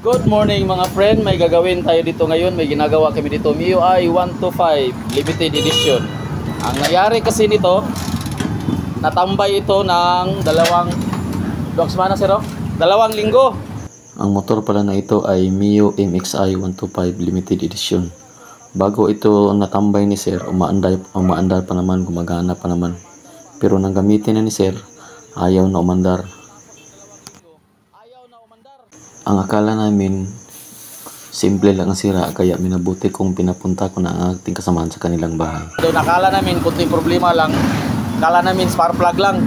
Good morning mga friend, may gagawin tayo dito ngayon, may ginagawa kami dito, MIUI 125 limited edition. Ang nangyari kasi nito, natambay ito ng dalawang linggo. Ang motor pala na ito ay Mio MXI 125 limited edition. Bago ito natambay ni Sir, umaandar pa naman, gumagana pa naman. Pero nang gamitin na ni Sir, ayaw na umandar. Ang akala namin, simple lang ang sira, kaya minabuti kong pinapunta ko na ang ating kasamahan sa kanilang bahay. Doon akala namin, kunting problema lang, akala namin spark plug lang.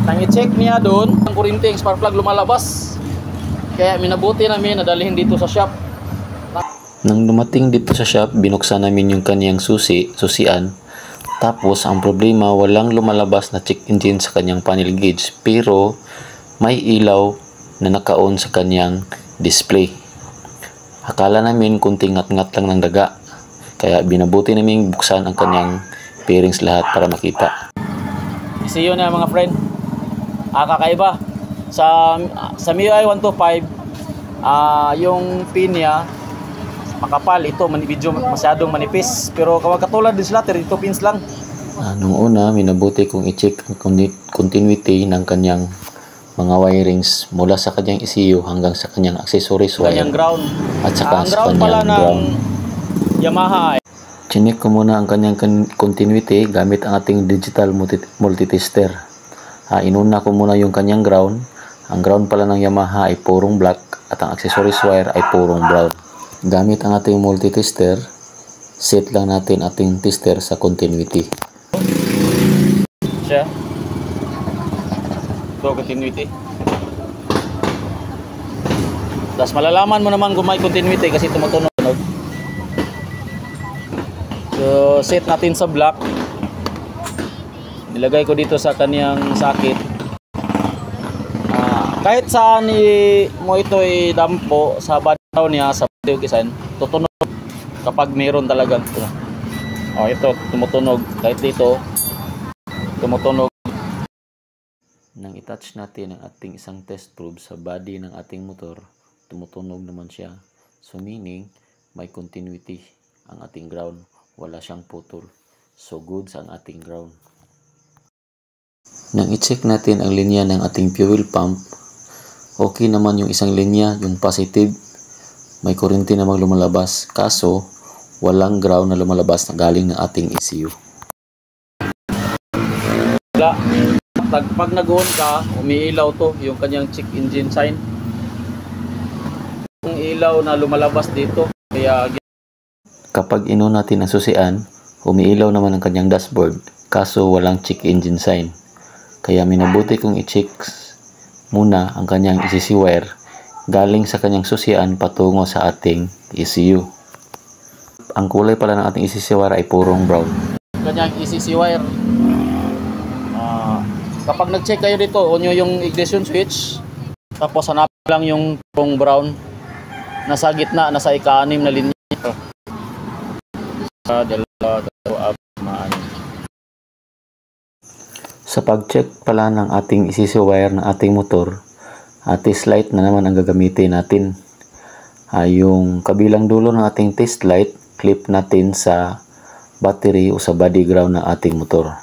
Nang i-check niya doon, ang kurinting spark plug lumalabas. Kaya minabuti namin, nadalhin dito sa shop. Nang dumating dito sa shop, binuksan namin yung kanyang susian. Tapos, ang problema, walang lumalabas na check engine sa kanyang panel gauge. Pero, may ilaw na naka-on sa kanyang display. Akala namin kunting ngat-ngat lang ng daga. Kaya binabuti namin buksan ang kanyang bearings lahat para makita. ECU na mga friend. Kakaiba. Sa MIUI 125, yung pin niya, makapal. Ito, medyo masyadong manipis. Pero kapag katulad din sila, 32 pins lang. Nung una, minabuti kong i-check ang continuity ng kanyang mga wirings mula sa kanyang ECU hanggang sa kanyang accessories wire ground. At saka ang sa ground kanyang pala ng ground. Yamaha. Chinek ko muna ang kanyang continuity gamit ang ating digital multitester. Inuna ko muna yung kanyang ground. Ang ground pala ng Yamaha ay purong black at ang accessories wire ay purong brown. Gamit ang ating multitester, set lang natin ating tester sa continuity. Siya. Continuity. Tapos malalaman mo naman kung may continuity kasi tumutunog. So set natin sa block. Nilagay ko dito sa kaniyang socket. Kahit saan mo ito dampo sa badaw niya, sa badaw kisan, tutunog kapag mayroon talaga. Ito tumutunog. Kahit dito tumutunog. Nang i-touch natin ang ating isang test probe sa body ng ating motor, tumutunog naman siya. So meaning, may continuity ang ating ground. Wala siyang putol. So goods ang ating ground. Nang i-check natin ang linya ng ating fuel pump, okay naman yung isang linya, yung positive. May kuryente namang lumalabas. Kaso, walang ground na lumalabas na galing ng ating ECU. Wala. Pag nag-on ka, umiilaw to, yung kanyang check engine sign. Yung ilaw na lumalabas dito. Kaya kapag ino natin ang susian, umiilaw naman ang kanyang dashboard. Kaso walang check engine sign. Kaya minabuti kong i-check muna ang kanyang ECC wire galing sa kanyang susian patungo sa ating ECU. Ang kulay pala ng ating ECC wire ay purong brown. Kanyang ECC wire. Kapag nag-check kayo dito, on nyo yung ignition switch, tapos hanap lang yung brown, nasa gitna, nasa ika-6 na linya. Sa pag-check pala ng ating ECC wire ng ating motor, test light na naman ang gagamitin natin. Yung kabilang dulo ng ating test light, clip natin sa battery o sa body ground ng ating motor.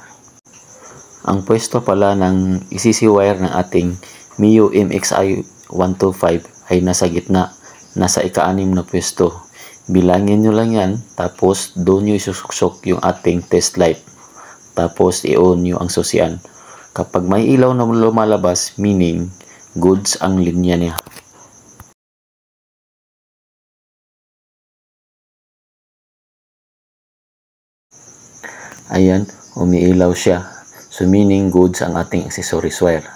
Ang pwesto pala ng ECC wire ng ating Mio MXI 125 ay nasa gitna, nasa ika-6 na pwesto. Bilangin nyo lang yan, tapos doon nyo isusuksok yung ating test light. Tapos i-on nyo ang susian. Kapag may ilaw na lumalabas, meaning goods ang linya niya. Ayan, umiilaw siya. So meaning goods ang ating accessories wire.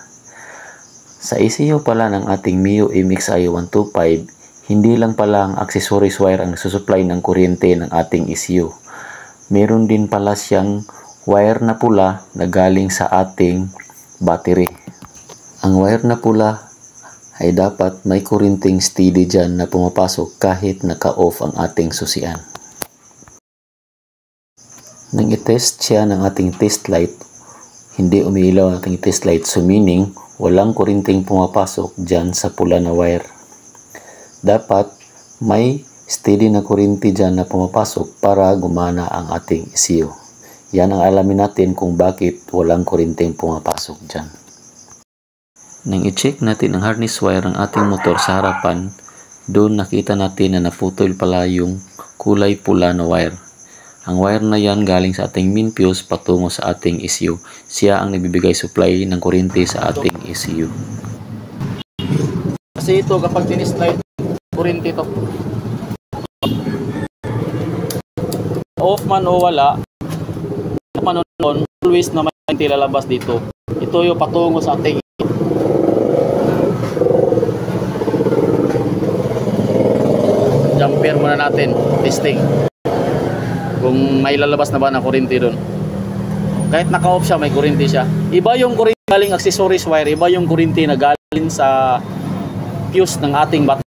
Sa ECU pala ng ating Mio MXI 125, hindi lang pala ang accessories wire ang nagsusupply ng kuryente ng ating ECU. Meron din pala siyang wire na pula na galing sa ating battery. Ang wire na pula ay dapat may kuryenteng steady dyan na pumapasok kahit naka-off ang ating susian. Nang i-test siya ng ating test light, hindi umiilaw ang ating test light. So meaning, walang kuryenteng pumapasok dyan sa pula na wire. dapat may steady na kuryente dyan na pumapasok para gumana ang ating ECU. Yan ang alamin natin kung bakit walang kuryenteng pumapasok dyan. Nang i-check natin ang harness wire ng ating motor sa harapan, doon nakita natin na naputol pala yung kulay pula na wire. Ang wire na yan galing sa ating main fuse patungo sa ating ECU. Siya ang nagbibigay supply ng kuryente sa ating ECU. Kasi ito kapag tinislide, kuryente ito. Off man o wala, man on, always na may kuryente lalabas dito. Ito yung patungo sa ating jumper muna natin, testing kung may lalabas na ba na kuryente doon. Kahit naka-off siya, may kuryente siya. Iba yung kuryente galing accessories wire, iba yung kuryente na galing sa fuse ng ating battery.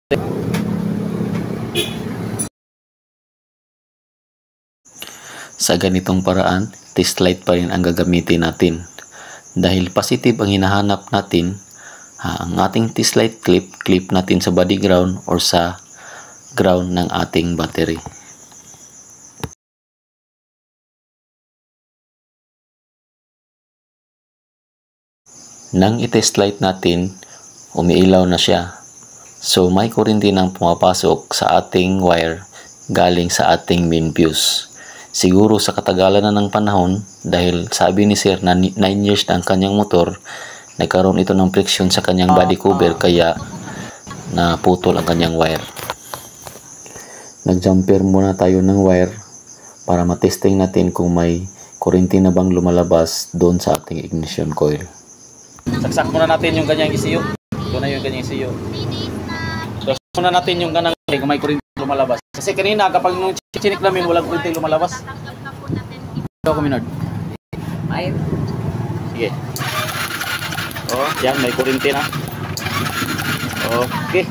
Sa ganitong paraan, test light pa rin ang gagamitin natin. Dahil positive ang hinahanap natin, ang ating test light clip natin sa body ground or sa ground ng ating battery. Nang i-test light natin, umiilaw na siya. So may kuryente nang pumapasok sa ating wire galing sa ating main fuse. Siguro sa katagalan na ng panahon, dahil sabi ni Sir na 9 years na ang kanyang motor, nagkaroon ito ng friction sa kanyang body cover kaya naputol ang kanyang wire. Nag-jumper muna tayo ng wire para matesting natin kung may kuryente na bang lumalabas doon sa ating ignition coil. Saksak muna natin yung kanyang ECU. Ito na yung kanyang ECU. So, muna natin yung kanang kung may kuryente lumalabas. Kasi kanina kapag nung chinik namin walang kuryente lumalabas. Ito ko Minard. Ay. Sige. Oh, yan may kuryente na. Okay.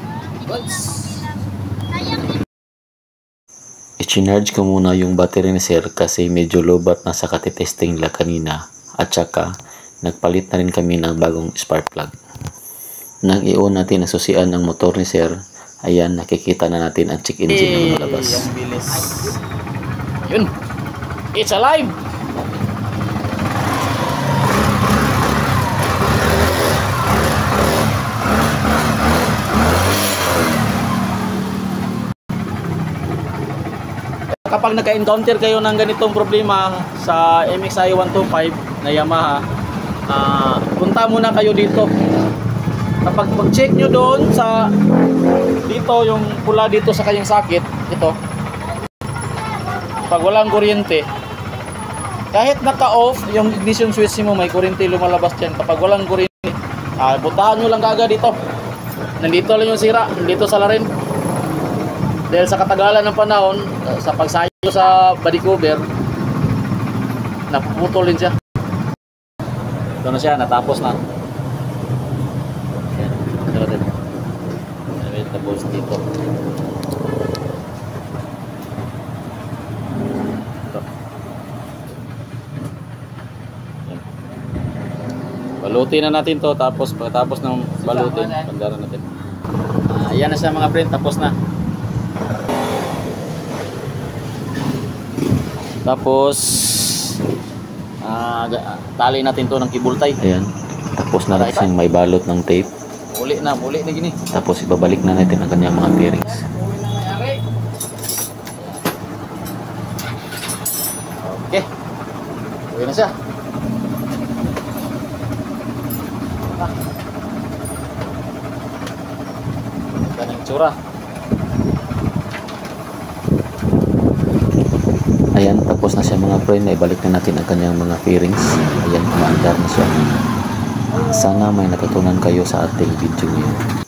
I-charge ko muna yung battery ni Sir kasi medyo lobat na sa katitesting nila kanina at saka nagpalit na rin kami ng bagong spark plug. Nang i-on natin na susian ang motor ni Sir, ayan nakikita na natin ang check engine na lumalabas. Yung bilis. Yun. It's alive! Kapag nagka-encounter kayo ng ganitong problema sa MXI 125 na Yamaha, punta muna kayo dito. Kapag pag-check nyo doon sa dito, yung pula dito sa kanyang sakit, ito, pag walang kuryente, kahit naka-off yung ignition switch mo, may kuryente lumalabas dyan. Kapag walang kuryente, butahan nyo lang kaagad dito. Nandito lang yung sira, nandito sa larin. Dahil sa katagalan ng panahon, sa pagsayo sa body cover, napuputol din siya. Ito na siya, natapos na. Yan, ito natin. Tapos dito. Ito. Yan. Balutin na natin to, tapos pagkatapos ng balutin, pandaran natin. Ayan na siya mga friend, tapos na. Tapos tali natin to ng kibultay. Ayan. Tapos na natin may balot ng tape. Muli na gini. Tapos ibabalik na natin ang kanyang mga bearings. Okay. Uwi na siya. Ganang tsura. Ayan, tapos na siya mga friend. Ibalik na natin ang kanyang mga fairings. Ayan, kumaandar na siya. Sana may natutunan kayo sa ating video ngayon.